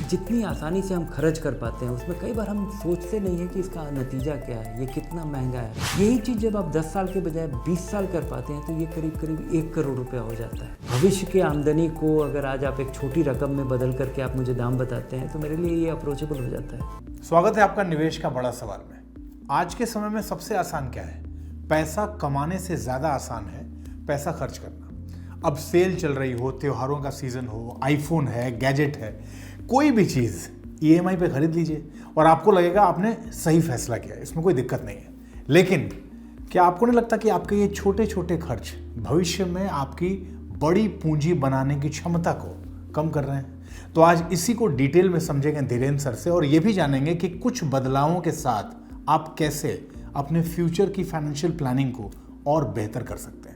जितनी आसानी से हम खर्च कर पाते हैं उसमें कई बार हम सोचते नहीं हैं कि इसका नतीजा क्या है, ये कितना महंगा है। यही चीज़ जब आप 10 साल के बजाय 20 साल कर पाते हैं तो ये करीब करीब 1 करोड़ रुपया हो जाता है। भविष्य की आमदनी को अगर आज आप एक छोटी रकम में बदल करके आप मुझे दाम बताते हैं तो मेरे लिए ये अप्रोचेबल हो जाता है। स्वागत है आपका निवेश का बड़ा सवाल में। आज के समय में सबसे आसान क्या है? पैसा कमाने से ज़्यादा आसान है पैसा खर्च करना। अब सेल चल रही हो, त्योहारों का सीजन हो, आईफोन है, गैजेट है, कोई भी चीज़ EMI पे खरीद लीजिए और आपको लगेगा आपने सही फैसला किया, इसमें कोई दिक्कत नहीं है। लेकिन क्या आपको नहीं लगता कि आपके ये छोटे छोटे खर्च भविष्य में आपकी बड़ी पूंजी बनाने की क्षमता को कम कर रहे हैं? तो आज इसी को डिटेल में समझेंगे धीरेन्द्र सर से और ये भी जानेंगे कि कुछ बदलावों के साथ आप कैसे अपने फ्यूचर की फाइनेंशियल प्लानिंग को और बेहतर कर सकते हैं।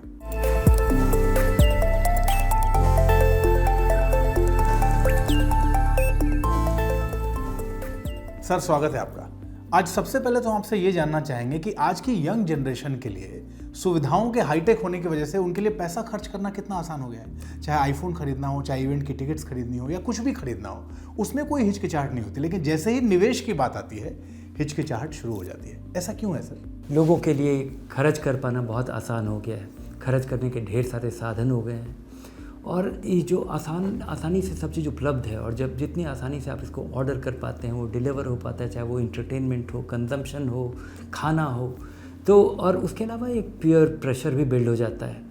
सर, स्वागत है आपका। आज सबसे पहले तो आपसे ये जानना चाहेंगे कि आज की यंग जनरेशन के लिए सुविधाओं के हाईटेक होने की वजह से उनके लिए पैसा खर्च करना कितना आसान हो गया है। चाहे आईफोन खरीदना हो, चाहे इवेंट की टिकट्स खरीदनी हो या कुछ भी खरीदना हो, उसमें कोई हिचकिचाहट नहीं होती। लेकिन जैसे ही निवेश की बात आती है हिचकिचाहट शुरू हो जाती है। ऐसा क्यों है सर? लोगों के लिए खर्च कर पाना बहुत आसान हो गया है। खर्च करने के ढेर सारे साधन हो गए हैं और ये जो आसानी से सब चीज़ उपलब्ध है और जब जितनी आसानी से आप इसको ऑर्डर कर पाते हैं वो डिलीवर हो पाता है, चाहे वो इंटरटेनमेंट हो, कंजम्पशन हो, खाना हो, तो और उसके अलावा एक पीयर प्रेशर भी बिल्ड हो जाता है।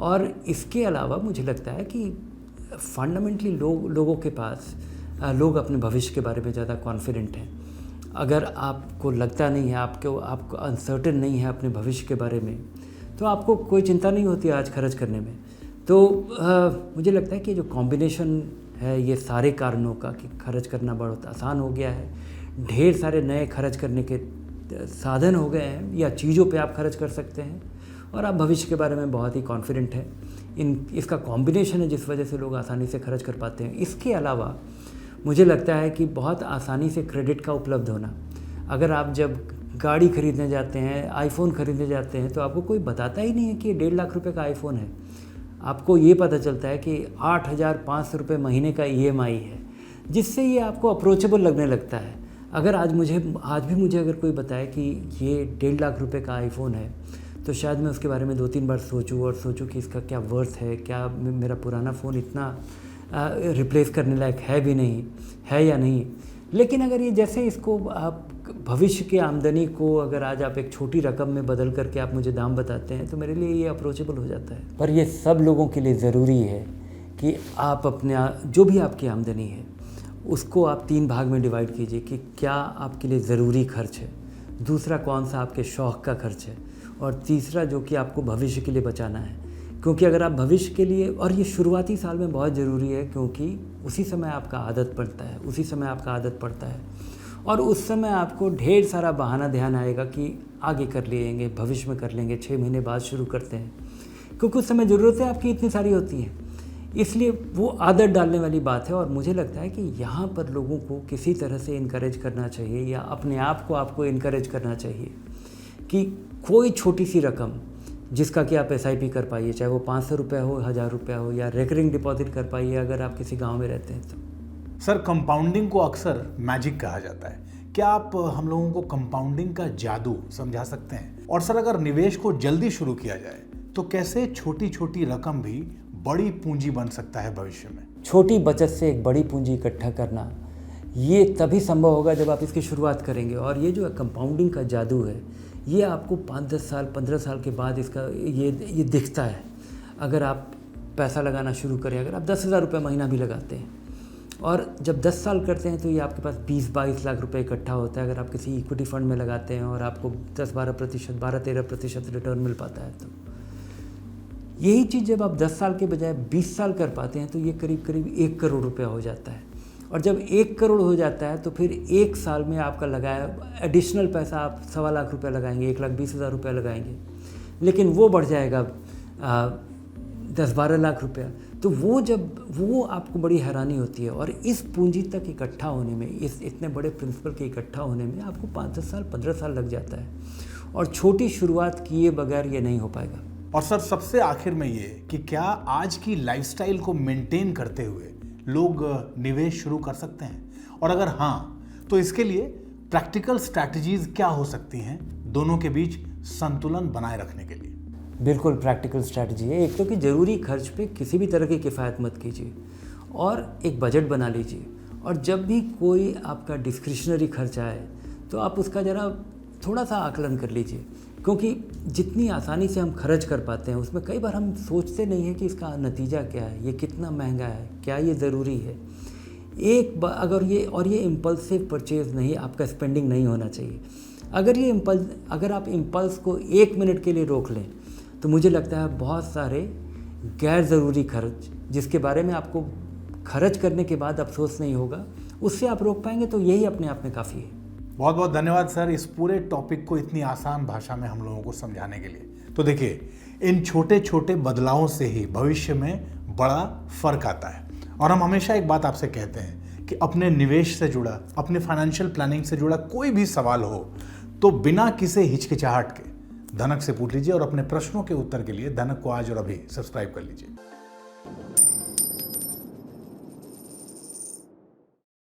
और इसके अलावा मुझे लगता है कि फंडामेंटली लोगों के पास लोग अपने भविष्य के बारे में ज़्यादा कॉन्फिडेंट हैं। अगर आपको लगता नहीं है, आपको अनसर्टेन नहीं है अपने भविष्य के बारे में, तो आपको कोई चिंता नहीं होती आज खर्च करने में। तो मुझे लगता है कि जो कॉम्बिनेशन है ये सारे कारणों का कि खर्च करना बहुत आसान हो गया है, ढेर सारे नए खर्च करने के साधन हो गए हैं या चीज़ों पे आप खर्च कर सकते हैं और आप भविष्य के बारे में बहुत ही कॉन्फिडेंट हैं। इसका कॉम्बिनेशन है जिस वजह से लोग आसानी से खर्च कर पाते हैं। इसके अलावा मुझे लगता है कि बहुत आसानी से क्रेडिट का उपलब्ध होना। अगर आप जब गाड़ी खरीदने जाते हैं, आईफोन खरीदने जाते हैं, तो आपको कोई बताता ही नहीं है कि ये 1.5 लाख रुपए का आईफोन है। आपको ये पता चलता है कि 8,500 रुपये महीने का EMI है, जिससे ये आपको अप्रोचेबल लगने लगता है। अगर आज भी मुझे अगर कोई बताए कि ये 1.5 लाख रुपए का आईफोन है, तो शायद मैं उसके बारे में 2-3 बार सोचूं कि इसका क्या वर्थ है, क्या मेरा पुराना फ़ोन इतना रिप्लेस करने लायक है भी नहीं है या नहीं। लेकिन अगर ये जैसे इसको आप भविष्य की आमदनी को अगर आज आप एक छोटी रकम में बदल करके आप मुझे दाम बताते हैं तो मेरे लिए ये अप्रोचेबल हो जाता है। पर ये सब लोगों के लिए ज़रूरी है कि आप अपने जो भी आपकी आमदनी है उसको आप 3 भाग में डिवाइड कीजिए कि क्या आपके लिए ज़रूरी खर्च है, दूसरा कौन सा आपके शौक़ का खर्च है और तीसरा जो कि आपको भविष्य के लिए बचाना है। क्योंकि अगर आप भविष्य के लिए, और ये शुरुआती साल में बहुत ज़रूरी है क्योंकि उसी समय आपका आदत पड़ता है और उस समय आपको ढेर सारा बहाना ध्यान आएगा कि आगे कर लेंगे, भविष्य में कर लेंगे, 6 महीने बाद शुरू करते हैं, क्योंकि उस समय ज़रूरतें आपकी इतनी सारी होती हैं। इसलिए वो आदत डालने वाली बात है और मुझे लगता है कि यहाँ पर लोगों को किसी तरह से इनकरेज करना चाहिए या अपने आप को आपको इनकरेज करना चाहिए कि कोई छोटी सी रकम जिसका कि आप SIP कर पाइए, चाहे वो 500 रुपये हो, 1000 रुपया हो या रिकरिंग डिपॉजिट कर पाइए अगर आप किसी गाँव में रहते हैं तो। सर, कंपाउंडिंग को अक्सर मैजिक कहा जाता है। क्या आप हम लोगों को कंपाउंडिंग का जादू समझा सकते हैं? और सर, अगर निवेश को जल्दी शुरू किया जाए तो कैसे छोटी छोटी रकम भी बड़ी पूंजी बन सकता है भविष्य में? छोटी बचत से एक बड़ी पूंजी इकट्ठा करना ये तभी संभव होगा जब आप इसकी शुरुआत करेंगे। और ये जो कंपाउंडिंग का जादू है ये आपको 5-10 साल 15 साल के बाद इसका ये दिखता है। अगर आप पैसा लगाना शुरू करें, अगर आप 10,000 रुपये महीना भी लगाते हैं और जब 10 साल करते हैं तो ये आपके पास 20-22 लाख रुपए इकट्ठा होता है। अगर आप किसी इक्विटी फंड में लगाते हैं और आपको 10-12%, 12-13% रिटर्न मिल पाता है, तो यही चीज़ जब आप 10 साल के बजाय 20 साल कर पाते हैं तो ये करीब करीब 1 करोड़ रुपया हो जाता है। और जब 1 करोड़ हो जाता है तो फिर 1 साल में आपका लगाया एडिशनल पैसा आप 1.25 लाख रुपया लगाएंगे, 1,20,000 रुपया लगाएंगे, लेकिन वो बढ़ जाएगा 10-12 लाख रुपया। तो वो आपको बड़ी हैरानी होती है। और इस पूंजी तक इकट्ठा होने में, इस इतने बड़े प्रिंसिपल के इकट्ठा होने में आपको 5-10 साल 15 साल लग जाता है और छोटी शुरुआत किए बगैर ये नहीं हो पाएगा। और सर, सबसे आखिर में ये कि क्या आज की लाइफस्टाइल को मेंटेन करते हुए लोग निवेश शुरू कर सकते हैं? और अगर हाँ, तो इसके लिए प्रैक्टिकल स्ट्रैटेजीज क्या हो सकती हैं दोनों के बीच संतुलन बनाए रखने के लिए? बिल्कुल प्रैक्टिकल स्ट्रैटेजी है। एक तो कि ज़रूरी खर्च पे किसी भी तरह की किफ़ायत मत कीजिए और एक बजट बना लीजिए। और जब भी कोई आपका डिस्क्रिशनरी खर्च आए तो आप उसका ज़रा थोड़ा सा आकलन कर लीजिए, क्योंकि जितनी आसानी से हम खर्च कर पाते हैं उसमें कई बार हम सोचते नहीं हैं कि इसका नतीजा क्या है, ये कितना महंगा है, क्या ये ज़रूरी है। अगर ये इम्पल्सिव परचेज़ नहीं, आपका स्पेंडिंग नहीं होना चाहिए। अगर आप इम्पल्स को 1 मिनट के लिए रोक लें तो मुझे लगता है बहुत सारे गैर ज़रूरी खर्च जिसके बारे में आपको खर्च करने के बाद अफसोस नहीं होगा, उससे आप रोक पाएंगे, तो यही अपने आप में काफ़ी है। बहुत बहुत धन्यवाद सर, इस पूरे टॉपिक को इतनी आसान भाषा में हम लोगों को समझाने के लिए। तो देखिए, इन छोटे छोटे बदलावों से ही भविष्य में बड़ा फर्क आता है। और हम हमेशा एक बात आपसे कहते हैं कि अपने निवेश से जुड़ा, अपने फाइनेंशियल प्लानिंग से जुड़ा कोई भी सवाल हो तो बिना किसी हिचकिचाहट के धनक से पूछ लीजिए और अपने प्रश्नों के उत्तर के लिए धनक को आज और अभी सब्सक्राइब कर लीजिए।